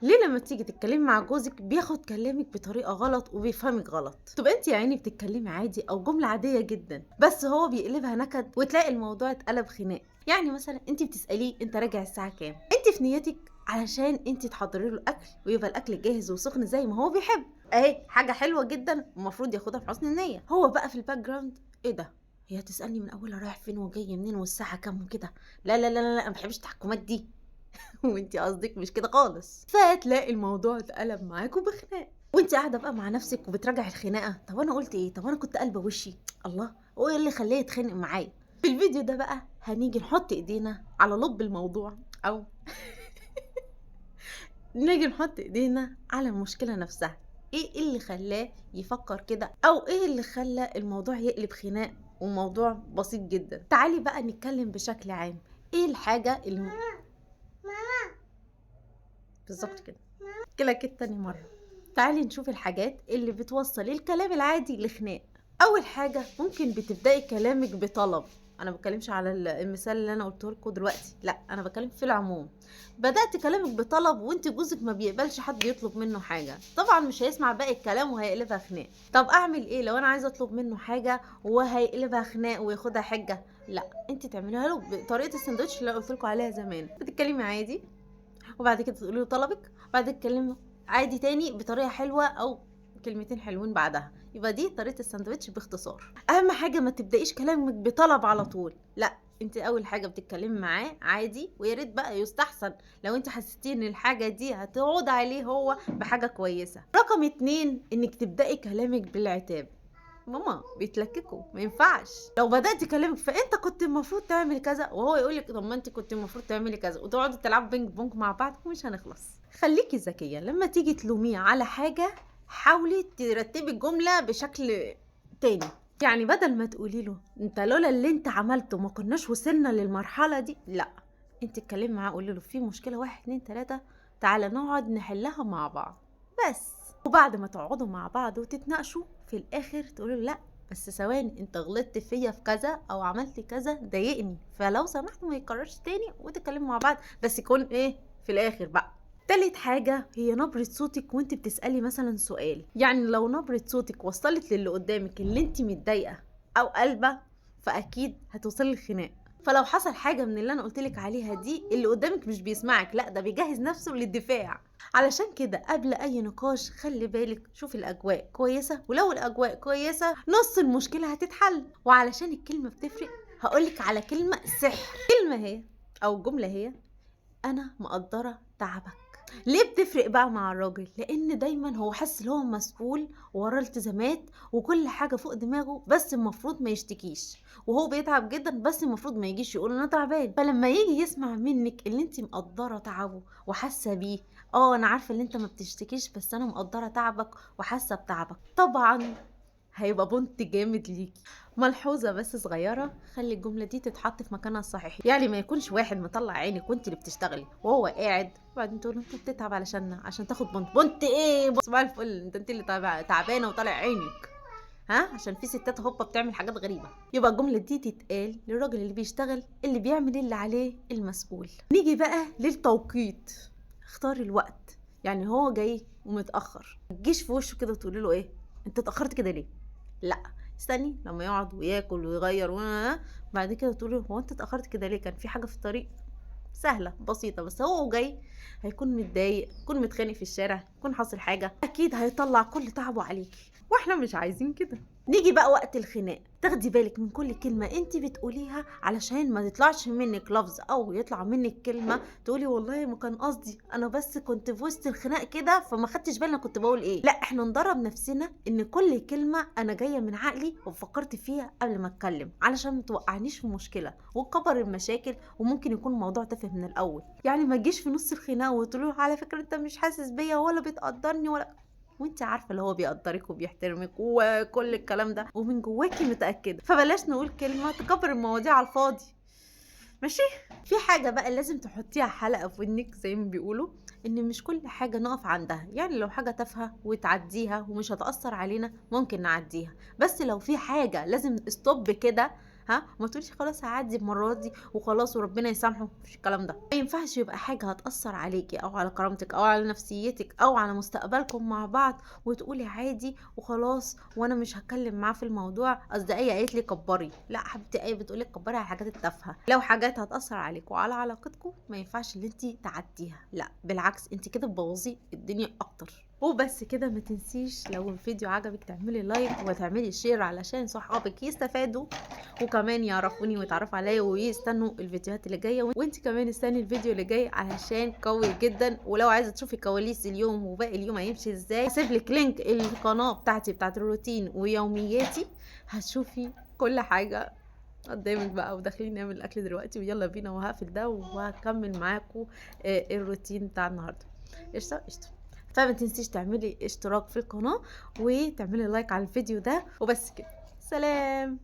ليه لما تيجي تتكلمي مع جوزك بياخد كلامك بطريقة غلط وبيفهمك غلط؟ تبقى انت يا عيني بتتكلمي عادي او جملة عادية جدا، بس هو بيقلبها نكد وتلاقي الموضوع اتقلب خناق. يعني مثلا انت بتسأليه انت راجع الساعة كام، انت في نيتك علشان انت تحضري له الاكل ويبقى الاكل جاهز وسخن زي ما هو بيحب، اهي حاجة حلوة جدا المفروض ياخدها في حسن النية. هو بقى في الباك جراوند ايه ده؟ هي هتسألني من اولها رايح فين وجاي منين والساعة كام وكده؟ لا لا لا لا لا، ما بحبش التحكمات دي. وانتي قصدك مش كده خالص، فتلاقي الموضوع اتقلب معاكوا بخناق. وانتي قاعده بقى مع نفسك وبتراجعي الخناقه، طب انا قلت ايه؟ طب انا كنت قلبه وشي. الله، هو ايه اللي خلاه يتخانق معايا؟ في الفيديو ده بقى هنيجي نحط ايدينا على لب الموضوع، او نيجي نحط ايدينا على المشكله نفسها. ايه اللي خلاه يفكر كده، او ايه اللي خلى الموضوع يقلب خناق؟ وموضوع بسيط جدا. تعالي بقى نتكلم بشكل عام. ايه الحاجه اللي بالظبط كده كده تاني مرة؟ تعالي نشوف الحاجات اللي بتوصل الكلام العادي لخناق. أول حاجة ممكن بتبدأي كلامك بطلب. أنا بتكلمش على المثال اللي أنا قلته لكم دلوقتي، لا أنا بتكلم في العموم. بدأت كلامك بطلب وأنت جوزك ما بيقبلش حد يطلب منه حاجة، طبعا مش هيسمع باقي الكلام وهيقلبها خناق. طب أعمل إيه لو أنا عايزة أطلب منه حاجة وهيقلبها خناق وياخدها حجة؟ لا، أنت تعمليها له بطريقة السندوتش اللي قلت لكم عليها زمان. بتتكلمي عادي وبعد كده تقولي له طلبك، بعد كده تكلمه عادي تاني بطريقه حلوه او كلمتين حلوين بعدها. يبقى دي طريقه الساندوتش باختصار. اهم حاجه ما تبدايش كلامك بطلب على طول، لا انت اول حاجه بتتكلمي معاه عادي، ويا ريت بقى يستحسن لو انت حسيتي ان الحاجه دي هتعود عليه هو بحاجه كويسه. رقم 2، انك تبداي كلامك بالعتاب. ماما بيتلككوا، ما ينفعش لو بدات كلامك فانت كنت المفروض تعمل كذا وهو يقول لك طب ما انت كنت المفروض تعملي كذا، وتقعدوا تلعبوا بينج بونج مع بعض ومش هنخلص. خليكي ذكيه لما تيجي تلوميه على حاجه، حاولي ترتبي الجمله بشكل تاني. يعني بدل ما تقولي له انت لولا اللي انت عملته ما كناش وصلنا للمرحله دي، لا انت اتكلمي معاه قولي له في مشكله واحد اتنين تلاته، تعالى نقعد نحلها مع بعض بس. وبعد ما تقعدوا مع بعض وتتناقشوا في الاخر تقولوا لا بس ثواني، انت غلطت فيا في كذا او عملت كذا ضايقني، فلو سمحت ما يتكررش تاني، وتتكلموا مع بعض بس يكون ايه في الاخر بقى. تالت حاجة هي نبرة صوتك وانت بتسألي مثلا سؤال. يعني لو نبرة صوتك وصلت للي قدامك اللي انت متضايقة او قلبة، فاكيد هتوصلي للخناق. فلو حصل حاجة من اللي انا قلتلك عليها دي، اللي قدامك مش بيسمعك، لا ده بيجهز نفسه للدفاع. علشان كده قبل اي نقاش خلي بالك شوف الاجواء كويسه، ولو الاجواء كويسه نص المشكله هتتحل. وعلشان الكلمه بتفرق هقولك على كلمه سحر. كلمه هي او جمله هي انا مقدره تعبك. ليه بتفرق بقى مع الراجل؟ لان دايما هو حاسس ان هو مسؤول وراه التزامات وكل حاجه فوق دماغه، بس المفروض ما يشتكيش. وهو بيتعب جدا بس المفروض ما يجيش يقول انا تعبان. فلما يجي يسمع منك اللي انت مقدره تعبه وحاسه بيه، اه انا عارفه ان انت ما بتشتكيش بس انا مقدره تعبك وحاسه بتعبك، طبعا هيبقى بونت جامد ليكي. ملحوظة بس صغيرة، خلي الجملة دي تتحط في مكانها الصحيح. يعني ما يكونش واحد مطلع عينك وانت اللي بتشتغلي وهو قاعد، وبعدين تقول له انت بتتعب علشاننا عشان تاخد بونت ايه؟ بص بقى الفل، انت اللي تعبانة وطالع عينك، ها؟ عشان في ستات هوبا بتعمل حاجات غريبة. يبقى الجملة دي تتقال للراجل اللي بيشتغل، اللي بيعمل اللي عليه، المسؤول. نيجي بقى للتوقيت. اختاري الوقت. يعني هو جاي ومتأخر، متجيش في وشه كده وتقولي له ايه انت اتأخرت كده ليه؟ لا، استني لما يقعد وياكل ويغير بعد كده تقولي هو انت اتأخرت كده ليه؟ كان في حاجة في الطريق؟ سهلة بسيطة. بس هو جاي هيكون متضايق، يكون متخانق في الشارع، يكون حاصل حاجة، اكيد هيطلع كل تعبه عليكي واحنا مش عايزين كده. نيجي بقى وقت الخناق، تاخدي بالك من كل كلمة انت بتقوليها علشان ما تطلعش منك لفظ او يطلع منك كلمة تقولي والله ما كان قصدي، انا بس كنت في وسط الخناق كده فما خدتش بالي انا كنت بقول ايه. لا احنا ندرب نفسنا ان كل كلمة انا جاية من عقلي وفكرت فيها قبل ما اتكلم، علشان ما توقعنيش في مشكلة وتكبر المشاكل، وممكن يكون الموضوع تافه من الاول. يعني ما تجيش في نص الخناق وتقولي على فكرة انت مش حاسس بيا ولا بتقدرني ولا، وانت عارفه اللي هو بيقدرك وبيحترمك وكل الكلام ده ومن جواكي متاكده. فبلاش نقول كلمه تكبر المواضيع على الفاضي، ماشي؟ في حاجه بقى لازم تحطيها حلقه في ودنك زي ما بيقولوا، ان مش كل حاجه نقف عندها. يعني لو حاجه تافهه وتعديها ومش هتاثر علينا ممكن نعديها، بس لو في حاجه لازم استوب كده، ها، ما تقوليش خلاص هعدي المره دي وخلاص وربنا يسامحه. مفيش الكلام ده. ما ينفعش يبقى حاجه هتاثر عليكي او على كرامتك او على نفسيتك او على مستقبلكم مع بعض وتقولي عادي وخلاص وانا مش هتكلم معاه في الموضوع. اصل ايه قالت لي كبري؟ لا حبيبتي، ايه بتقولي كبري على الحاجات التافهه. لو حاجات هتاثر عليك وعلى علاقتكم ما ينفعش ان انت تعديها، لا بالعكس انت كده تبوظي الدنيا اكتر. وبس كده. ما تنسيش لو الفيديو عجبك تعملي لايك وتعملي شير علشان صحابك يستفادوا وكمان يعرفوني ويتعرفوا عليا ويستنوا الفيديوهات اللي جايه. وانت كمان استني الفيديو اللي جاي علشان قوي جدا. ولو عايزه تشوفي كواليس اليوم وباقي اليوم هيمشي ازاي هسيب لك لينك القناه بتاعتي بتاعت الروتين ويومياتي، هتشوفي كل حاجه قدامك بقى. وداخلين نعمل الاكل دلوقتي ويلا بينا، وهقفل ده وهكمل معاكم الروتين بتاع النهارده. قشطه قشطه. فما تنسيش تعملي اشتراك في القناه وتعملي لايك على الفيديو ده. وبس كده، سلام.